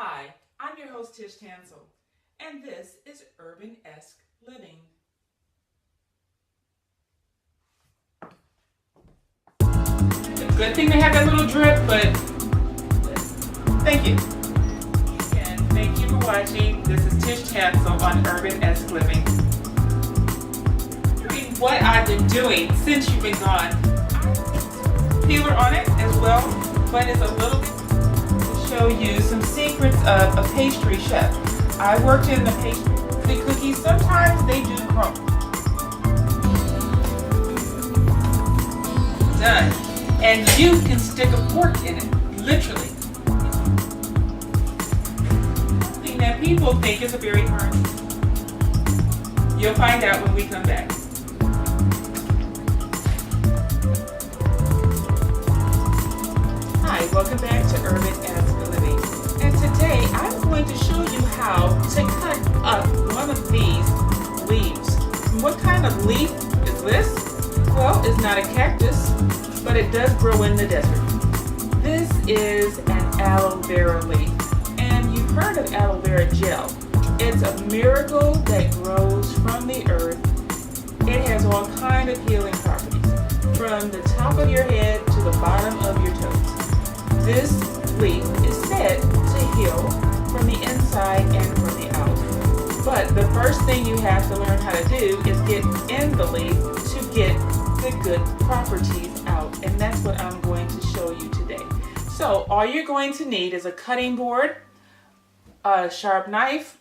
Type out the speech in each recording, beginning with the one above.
Hi, I'm your host Tish Tansil, and this is Urbanesque Living. Good thing they have that little drip, but thank you. And thank you for watching. This is Tish Tansil on Urbanesque Living. What I've been doing since you've been gone. Peeler on it as well, but it's a little bit to show you some secrets of a pastry chef. I worked in the pastry cookies. Sometimes they do crumble. Done. And you can stick a fork in it, literally. Something that people think is a very hard thing. You'll find out when we come back. Hi, welcome back to Urbanesque Living. And today I'm going to show you how to cut up one of these leaves. What kind of leaf is this? Well, it's not a cactus, but it does grow in the desert. This is an aloe vera leaf, and you've heard of aloe vera gel. It's a miracle that grows from the earth. It has all kinds of healing properties, from the top of your head to the bottom of your toes. This leaf is said to heal from the inside and from the out. But the first thing you have to learn how to do is get in the leaf to get the good properties out, and that's what I'm going to show you today. So all you're going to need is a cutting board, a sharp knife,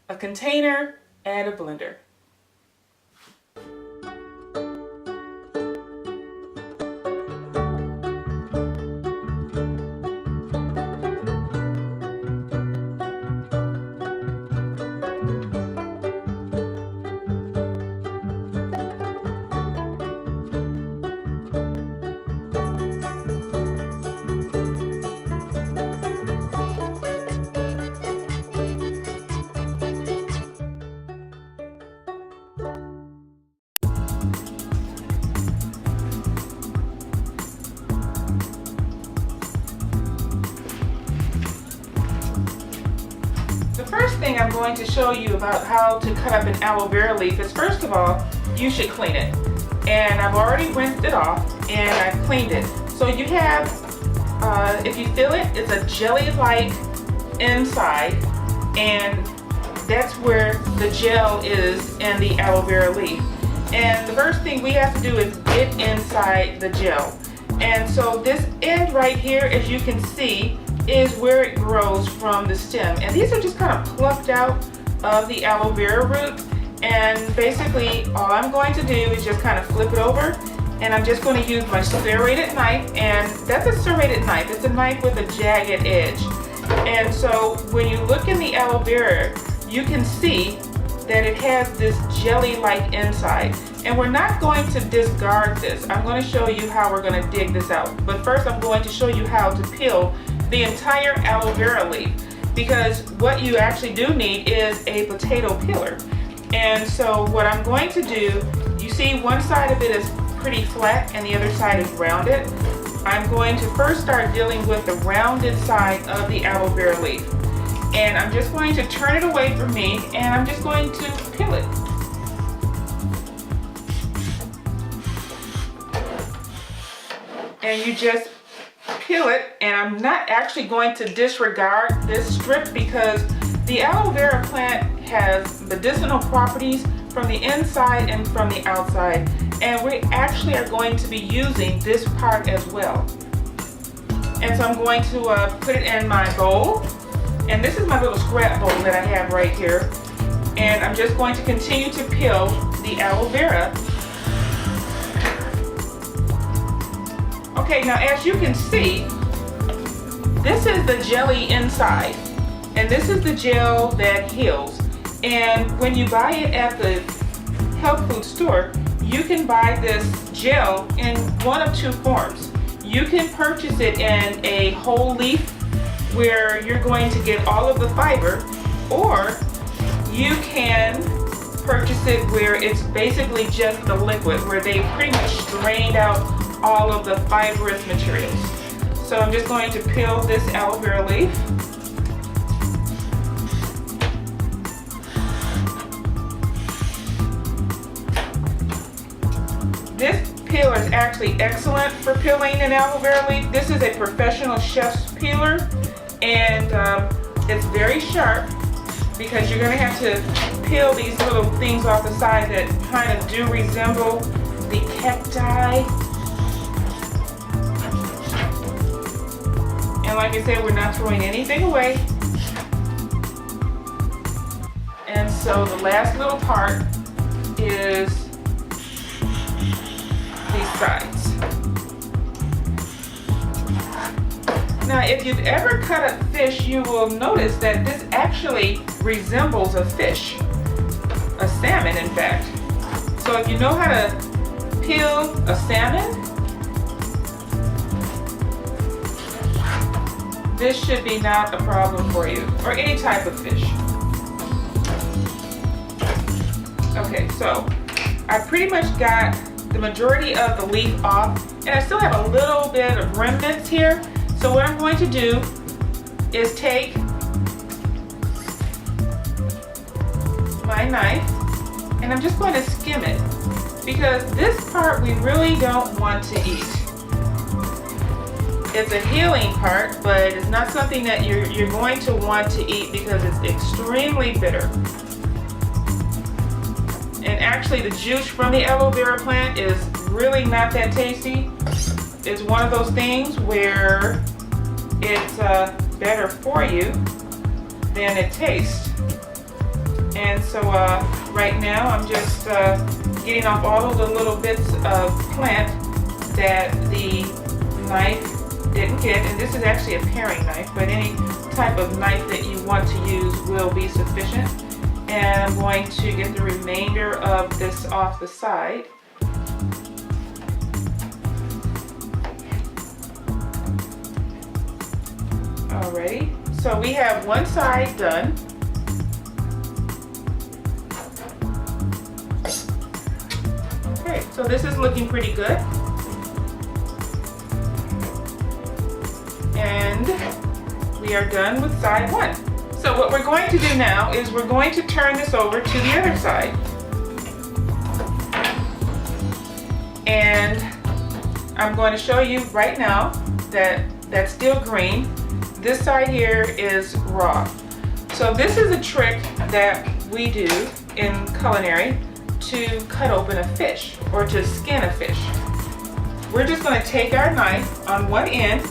a container, and a blender. The first thing I'm going to show you about how to cut up an aloe vera leaf is, first of all, you should clean it. And I've already rinsed it off and I've cleaned it. So you have, if you feel it, it's a jelly-like inside, and that's where the gel is in the aloe vera leaf. And the first thing we have to do is get inside the gel. And so this end right here, as you can see, is where it grows from the stem. And these are just kind of plucked out of the aloe vera root. And basically all I'm going to do is just kind of flip it over, and I'm just going to use my serrated knife. And that's a serrated knife. It's a knife with a jagged edge. And so when you look in the aloe vera, you can see that it has this jelly-like inside. And we're not going to discard this. I'm going to show you how we're going to dig this out. But first I'm going to show you how to peel the entire aloe vera leaf, because what you actually do need is a potato peeler. And so what I'm going to do, you see one side of it is pretty flat and the other side is rounded. I'm going to first start dealing with the rounded side of the aloe vera leaf. And I'm just going to turn it away from me, and I'm just going to peel it. And you just peel it, and I'm not actually going to disregard this strip, because the aloe vera plant has medicinal properties from the inside and from the outside, and we actually are going to be using this part as well. And so I'm going to put it in my bowl, and this is my little scrap bowl that I have right here, and I'm just going to continue to peel the aloe vera. Okay, now as you can see, this is the jelly inside, and this is the gel that heals. And when you buy it at the health food store, you can buy this gel in one of two forms. You can purchase it in a whole leaf where you're going to get all of the fiber, or you can purchase it where it's basically just the liquid, where they pretty much strained out all of the fibrous materials. So I'm just going to peel this aloe vera leaf. is actually excellent for peeling an aloe vera leaf. This is a professional chef's peeler, and it's very sharp because you're going to have to peel these little things off the side that kind of do resemble the cacti. And like I said, we're not throwing anything away. And so the last little part is these sides. Now, if you've ever cut up fish, you will notice that this actually resembles a fish, a salmon in fact. So if you know how to peel a salmon, this should be not a problem for you, or any type of fish. Okay, so I pretty much got the majority of the leaf off, and I still have a little bit of remnants here. So what I'm going to do is take my knife and I'm just going to skim it, because this part we really don't want to eat. It's a healing part, but it's not something that you're going to want to eat because it's extremely bitter. And actually the juice from the aloe vera plant is really not that tasty. It's one of those things where it's better for you than it tastes. And so right now I'm just getting off all of the little bits of plant that the knife didn't get. And this is actually a paring knife, but any type of knife that you want to use will be sufficient. And I'm going to get the remainder of this off the side. Alrighty, so we have one side done. Okay, so this is looking pretty good. And we are done with side one. So what we're going to do now is we're going to turn this over to the other side. And I'm going to show you right now that that's still green. This side here is raw. So this is a trick that we do in culinary to cut open a fish or to skin a fish. We're just going to take our knife on one end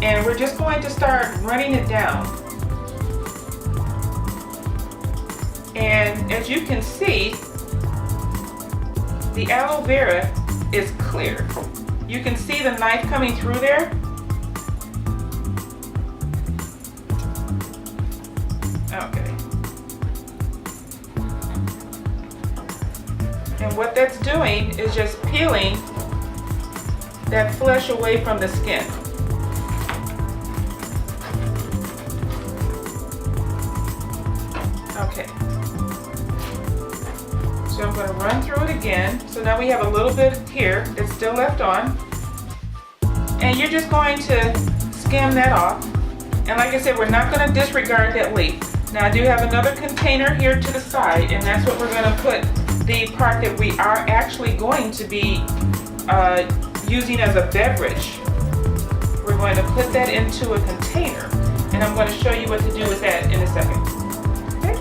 and we're just going to start running it down. And as you can see, the aloe vera is clear. You can see the knife coming through there. Okay. And what that's doing is just peeling that flesh away from the skin. Okay. So I'm going to run through it again. So now we have a little bit here that's still left on. And you're just going to skim that off. And like I said, we're not going to disregard that leaf. Now I do have another container here to the side, and that's what we're going to put the part that we are actually going to be using as a beverage. We're going to put that into a container, and I'm going to show you what to do with that in a second. Okay?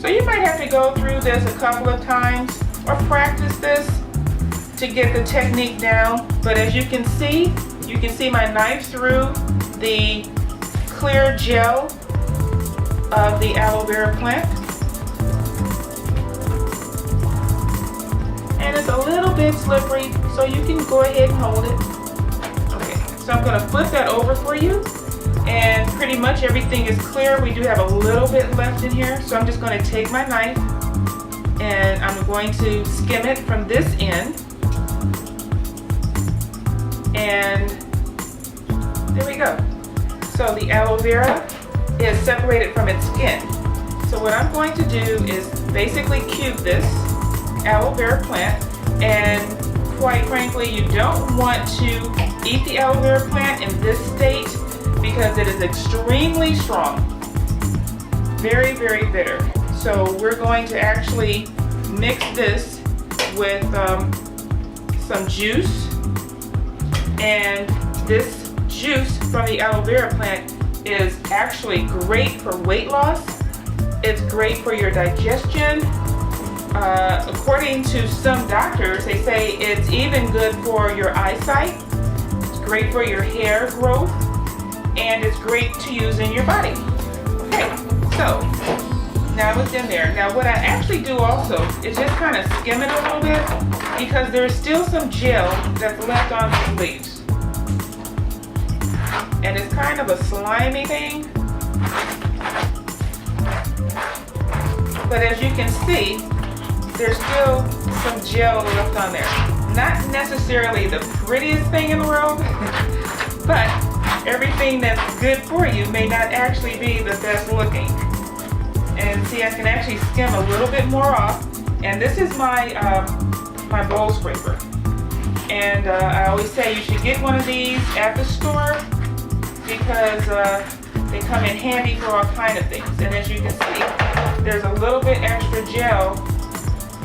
So you might have to go through this a couple of times or practice this to get the technique down. But as you can see my knife through the clear gel of the aloe vera plant. And it's a little bit slippery, so you can go ahead and hold it. Okay, so I'm going to flip that over for you. And pretty much everything is clear. We do have a little bit left in here, so I'm just going to take my knife and I'm going to skim it from this end. And there we go. So the aloe vera is separated from its skin. So what I'm going to do is basically cube this aloe vera plant, and quite frankly, you don't want to eat the aloe vera plant in this state because it is extremely strong. Very, very bitter. So we're going to actually mix this with some juice. And this juice from the aloe vera plant is actually great for weight loss. It's great for your digestion. According to some doctors, they say it's even good for your eyesight. It's great for your hair growth. And it's great to use in your body. Okay, so now it's in there. Now what I actually do also is just kind of skim it a little bit because there's still some gel that's left on these leaves. And it's kind of a slimy thing. But as you can see, there's still some gel left on there. Not necessarily the prettiest thing in the world, but everything that's good for you may not actually be the best looking. And see, I can actually skim a little bit more off. And this is my my bowl scraper. And I always say you should get one of these at the store because they come in handy for all kind of things. And as you can see, there's a little bit extra gel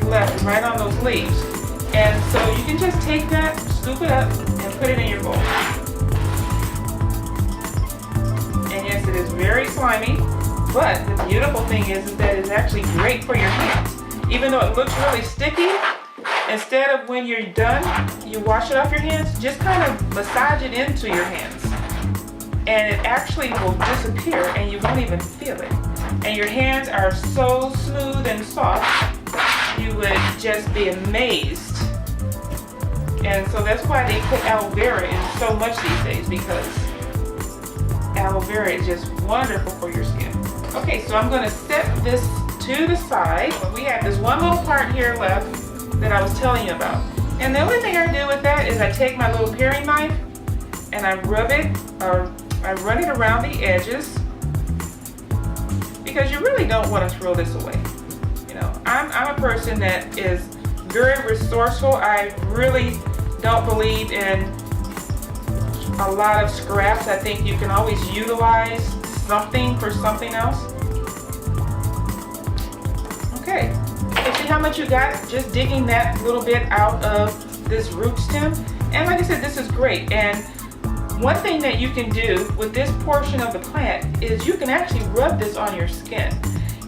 left right on those leaves. And so you can just take that, scoop it up, and put it in your bowl. And yes, it is very slimy, but the beautiful thing is that it's actually great for your hands. Even though it looks really sticky, instead of when you're done, you wash it off your hands, just kind of massage it into your hands. And it actually will disappear and you won't even feel it. And your hands are so smooth and soft, you would just be amazed. And so that's why they put aloe vera in so much these days, because aloe vera is just wonderful for your skin. Okay, so I'm gonna set this to the side. We have this one little part here left that I was telling you about. And the only thing I do with that is I take my little paring knife and I rub it, or I run it around the edges, because you really don't want to throw this away. You know, I'm a person that is very resourceful. I really don't believe in a lot of scraps. I think you can always utilize something for something else. Okay, so see how much you got just digging that little bit out of this root stem? And like I said, this is great. And one thing that you can do with this portion of the plant is you can actually rub this on your skin.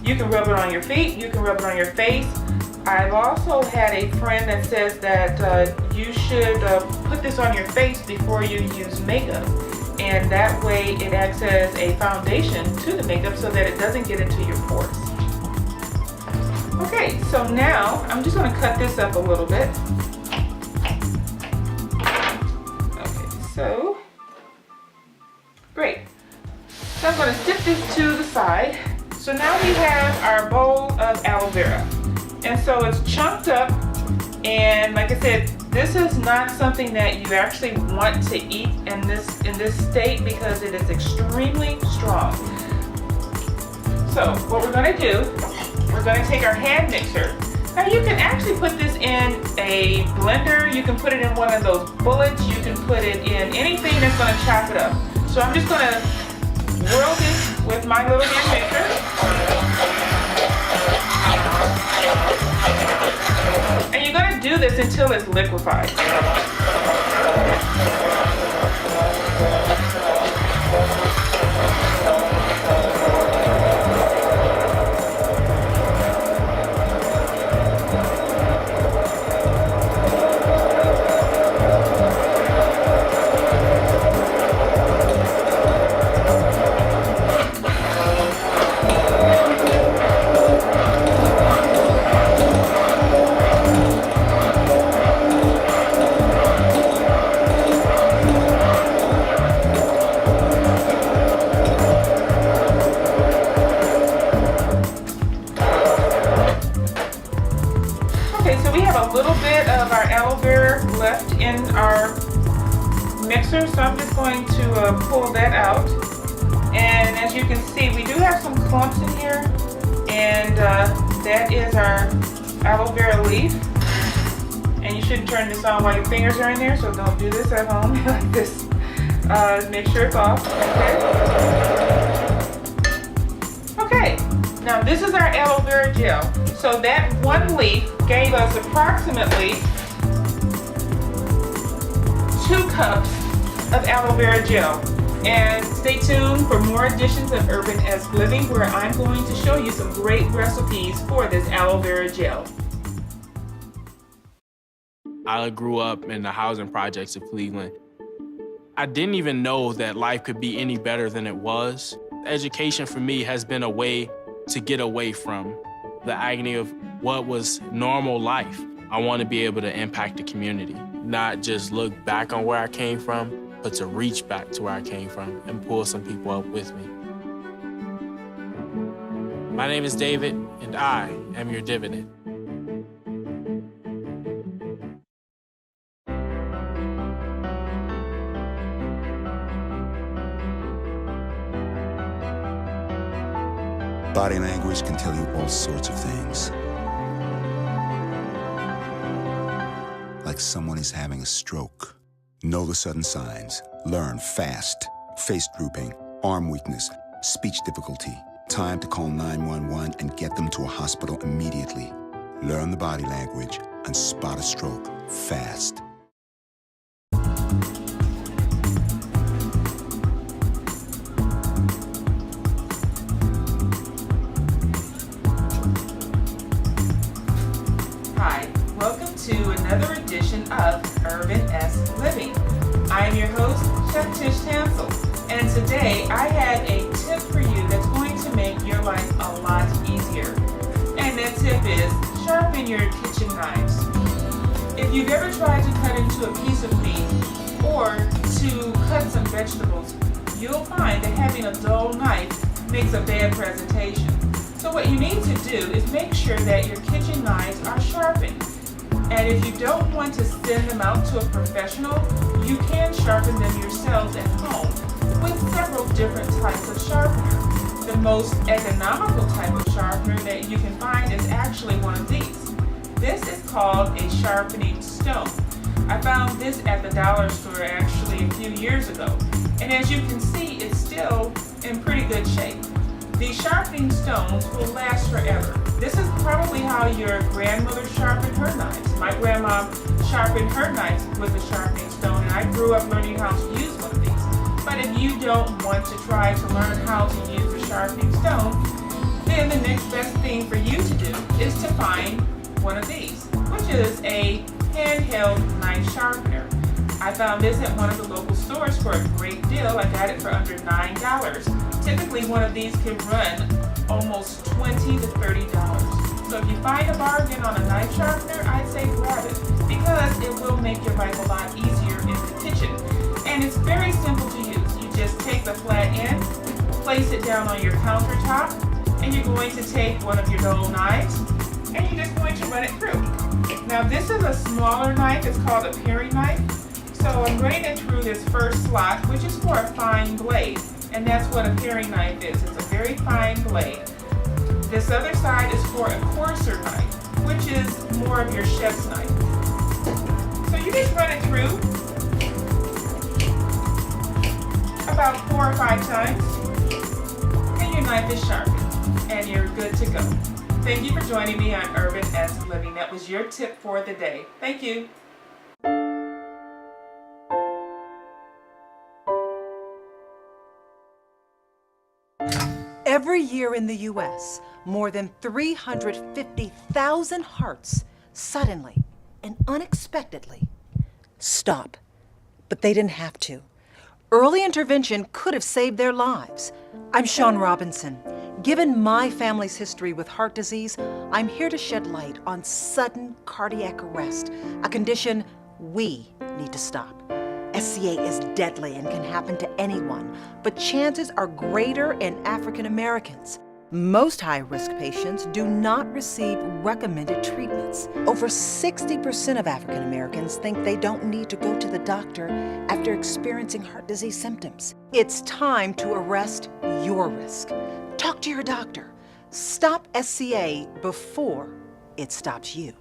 You can rub it on your feet, you can rub it on your face. I've also had a friend that says that you should put this on your face before you use makeup. And that way it acts as a foundation to the makeup so that it doesn't get into your pores. Okay, so now I'm just going to cut this up a little bit. Okay, so great. So I'm going to stick this to the side. So now we have our bowl of aloe vera. And so it's chunked up, and like I said, this is not something that you actually want to eat in this state because it is extremely strong. So what we're going to do, we're going to take our hand mixer. Now you can actually put this in a blender, you can put it in one of those bullets, you can put it in anything that's going to chop it up. So I'm just going to whirl this with my little hand mixer. And you're going to do this until it's liquefied. Mixer, so I'm just going to pull that out, and as you can see we do have some clumps in here, and that is our aloe vera leaf. And you shouldn't turn this on while your fingers are in there, so don't do this at home like this. Make sure it's off. Okay. Now this is our aloe vera gel. So that one leaf gave us approximately 2 cups of aloe vera gel. And stay tuned for more editions of Urbanesque Living, where I'm going to show you some great recipes for this aloe vera gel. I grew up in the housing projects of Cleveland. I didn't even know that life could be any better than it was. Education for me has been a way to get away from the agony of what was normal life. I want to be able to impact the community, not just look back on where I came from, but to reach back to where I came from and pull some people up with me. My name is David, and I am your dividend. Body language can tell you all sorts of things. Like someone is having a stroke. Know the sudden signs. Learn fast. Face drooping, arm weakness, speech difficulty. Time to call 911 and get them to a hospital immediately. Learn the body language and spot a stroke fast. Hi, welcome to another edition of Urbanesque Living. I am your host, Chef Tish Tansil, and today I have a tip for you that's going to make your life a lot easier. And that tip is sharpen your kitchen knives. If you've ever tried to cut into a piece of meat or to cut some vegetables, you'll find that having a dull knife makes a bad presentation. So what you need to do is make sure that your kitchen knives are sharpened. And if you don't want to send them out to a professional, you can sharpen them yourselves at home with several different types of sharpener. The most economical type of sharpener that you can find is actually one of these. This is called a sharpening stone. I found this at the dollar store actually a few years ago. And as you can see, it's still in pretty good shape. These sharpening stones will last forever. This is probably how your grandmother sharpened her knives. My grandma sharpened her knives with a sharpening stone, and I grew up learning how to use one of these. But if you don't want to try to learn how to use a sharpening stone, then the next best thing for you to do is to find one of these, which is a handheld knife sharpener. I found this at one of the local stores for a great deal. I got it for under $9. Typically one of these can run almost $20 to $30. So if you find a bargain on a knife sharpener, I'd say grab it, because it will make your life a lot easier in the kitchen. And it's very simple to use. You just take the flat end, place it down on your countertop, and you're going to take one of your dull knives, and you're just going to run it through. Now this is a smaller knife. It's called a paring knife. So I'm running it through this first slot, which is for a fine blade. And that's what a paring knife is. It's a very fine blade. This other side is for a coarser knife, which is more of your chef's knife. So you just run it through about 4 or 5 times, and your knife is sharpened, and you're good to go. Thank you for joining me on Urbanesque Living. That was your tip for the day. Thank you. Every year in the U.S., more than 350,000 hearts suddenly and unexpectedly stop. But they didn't have to. Early intervention could have saved their lives. I'm Shawn Robinson. Given my family's history with heart disease, I'm here to shed light on sudden cardiac arrest, a condition we need to stop. SCA is deadly and can happen to anyone, but chances are greater in African Americans. Most high-risk patients do not receive recommended treatments. Over 60% of African Americans think they don't need to go to the doctor after experiencing heart disease symptoms. It's time to arrest your risk. Talk to your doctor. Stop SCA before it stops you.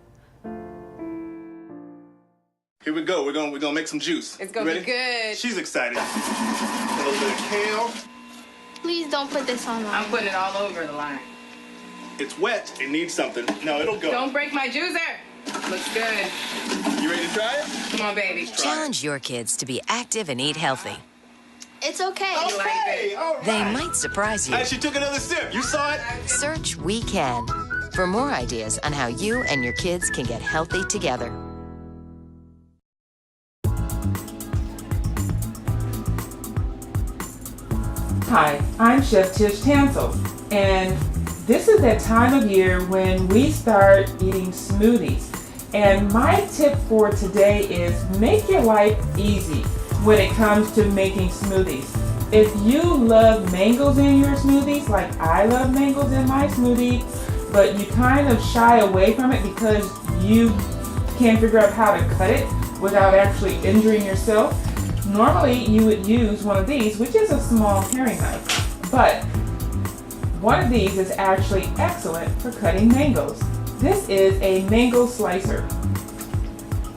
Here we go. We're gonna make some juice. It's gonna be good. She's excited. A little bit of kale. Please don't put this on I'm putting it all over the line. It's wet. It needs something. No, it'll go. Don't break my juicer. Looks good. You ready to try it? Come on, baby. Challenge your kids to be active and eat healthy. It's okay. Okay, all right. They might surprise you. Hey, she took another sip. You saw it? Search We Can for more ideas on how you and your kids can get healthy together. Hi, I'm Chef Tish Tansil, and this is that time of year when we start eating smoothies. And my tip for today is make your life easy when it comes to making smoothies. If you love mangoes in your smoothies, like I love mangoes in my smoothie, but you kind of shy away from it because you can't figure out how to cut it without actually injuring yourself, normally you would use one of these, which is a small paring knife, but one of these is actually excellent for cutting mangoes. This is a mango slicer,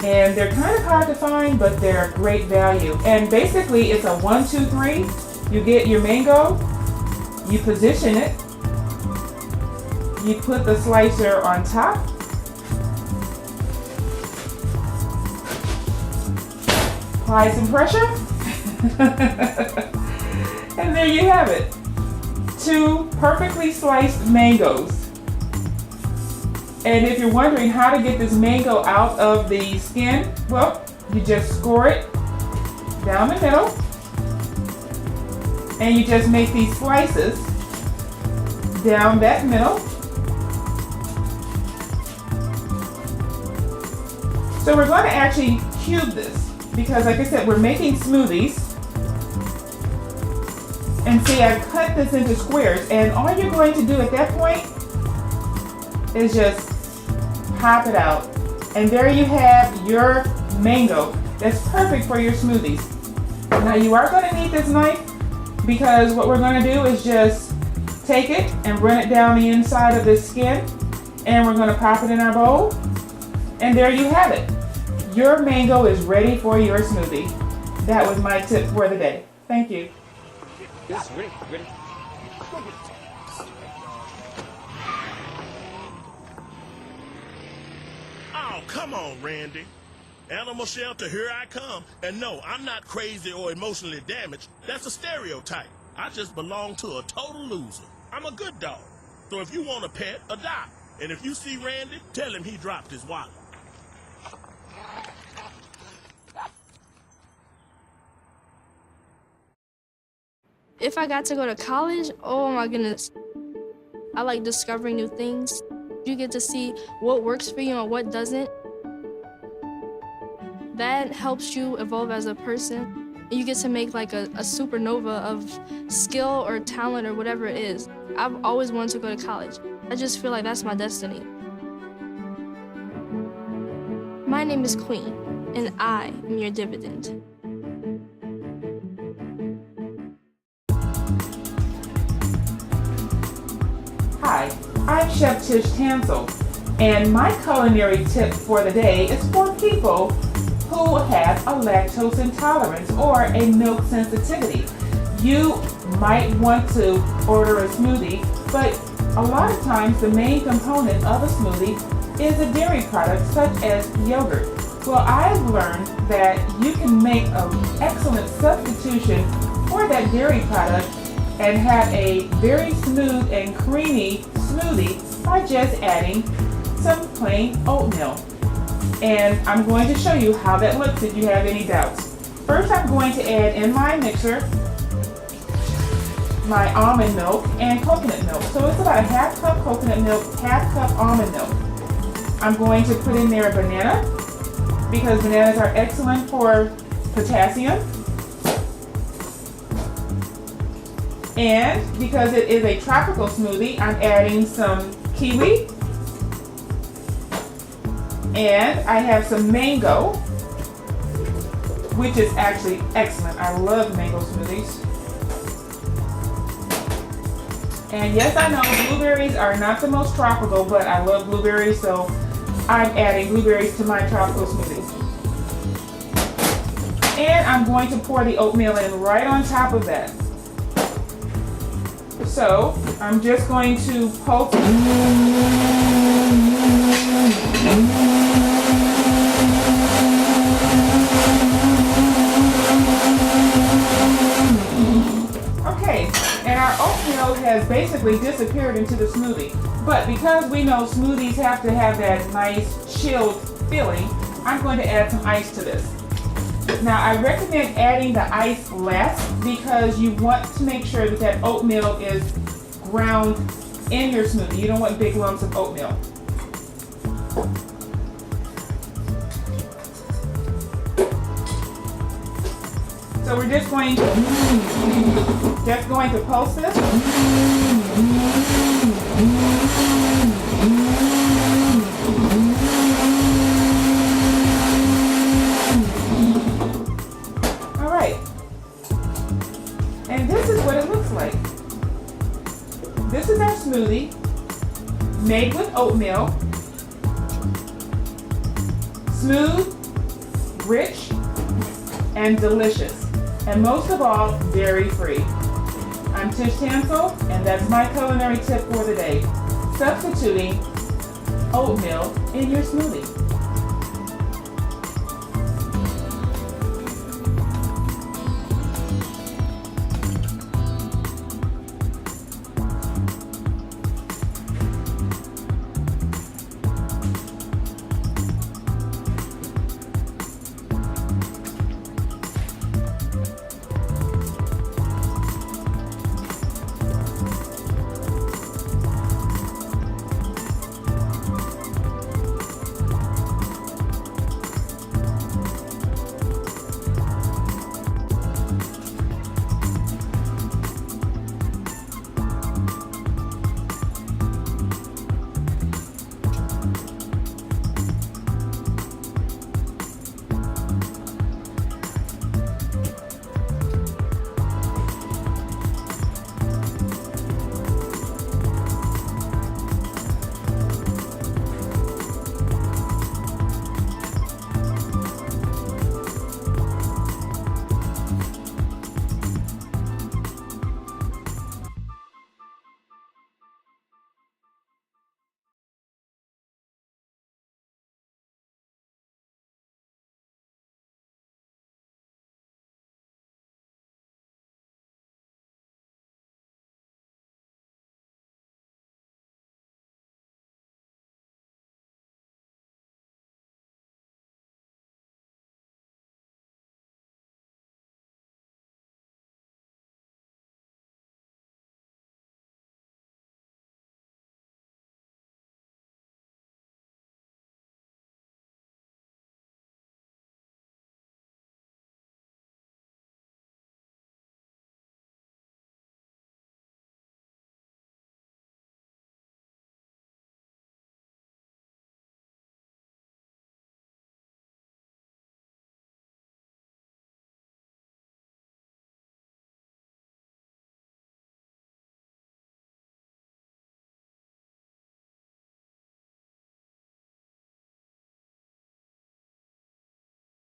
and they're kind of hard to find, but they're great value. And basically it's a 1, 2, 3. You get your mango, you position it, you put the slicer on top, apply some pressure, and there you have it. 2 perfectly sliced mangoes. And if you're wondering how to get this mango out of the skin, well, you just score it down the middle, and you just make these slices down that middle. So we're going to actually cube this, because like I said, we're making smoothies. And see, I cut this into squares, and all you're going to do at that point is just pop it out. And there you have your mango. That's perfect for your smoothies. Now you are going to need this knife, because what we're going to do is just take it and run it down the inside of this skin, and we're going to pop it in our bowl. And there you have it. Your mango is ready for your smoothie. That was my tip for the day. Thank you. Yes, ready. Oh, come on, Randy. Animal shelter, here I come. And no, I'm not crazy or emotionally damaged. That's a stereotype. I just belong to a total loser. I'm a good dog. So if you want a pet, adopt. And if you see Randy, tell him he dropped his wallet. If I got to go to college, oh my goodness. I like discovering new things. You get to see what works for you and what doesn't. That helps you evolve as a person. You get to make like a supernova of skill or talent or whatever it is. I've always wanted to go to college. I just feel like that's my destiny. My name is Queen, and I am your dividend. Hi, I'm Chef Tish Tansil, and my culinary tip for the day is for people who have a lactose intolerance or a milk sensitivity. You might want to order a smoothie, but a lot of times the main component of a smoothie is a dairy product such as yogurt. Well, I've learned that you can make an excellent substitution for that dairy product and have a very smooth and creamy smoothie by just adding some plain oatmeal. And I'm going to show you how that looks if you have any doubts. First, I'm going to add in my mixer my almond milk and coconut milk. So it's about a half cup coconut milk, half cup almond milk. I'm going to put in there a banana, because bananas are excellent for potassium. And because it is a tropical smoothie, I'm adding some kiwi. And I have some mango, which is actually excellent. I love mango smoothies. And yes, I know blueberries are not the most tropical, but I love blueberries, so I'm adding blueberries to my tropical smoothies. And I'm going to pour the oatmeal in right on top of that. So I'm just going to pulse it. Okay, and our oatmeal has basically disappeared into the smoothie. But because we know smoothies have to have that nice chilled feeling, I'm going to add some ice to this. Now I recommend adding the ice less because you want to make sure that that oatmeal is ground in your smoothie. You don't want big lumps of oatmeal. So we're just going to pulse this. All right. And this is what it looks like. This is our smoothie made with oatmeal. Smooth, rich, and delicious. And most of all, dairy-free. I'm Tish Tansil, and that's my culinary tip for the day. Substituting oatmeal in your smoothie.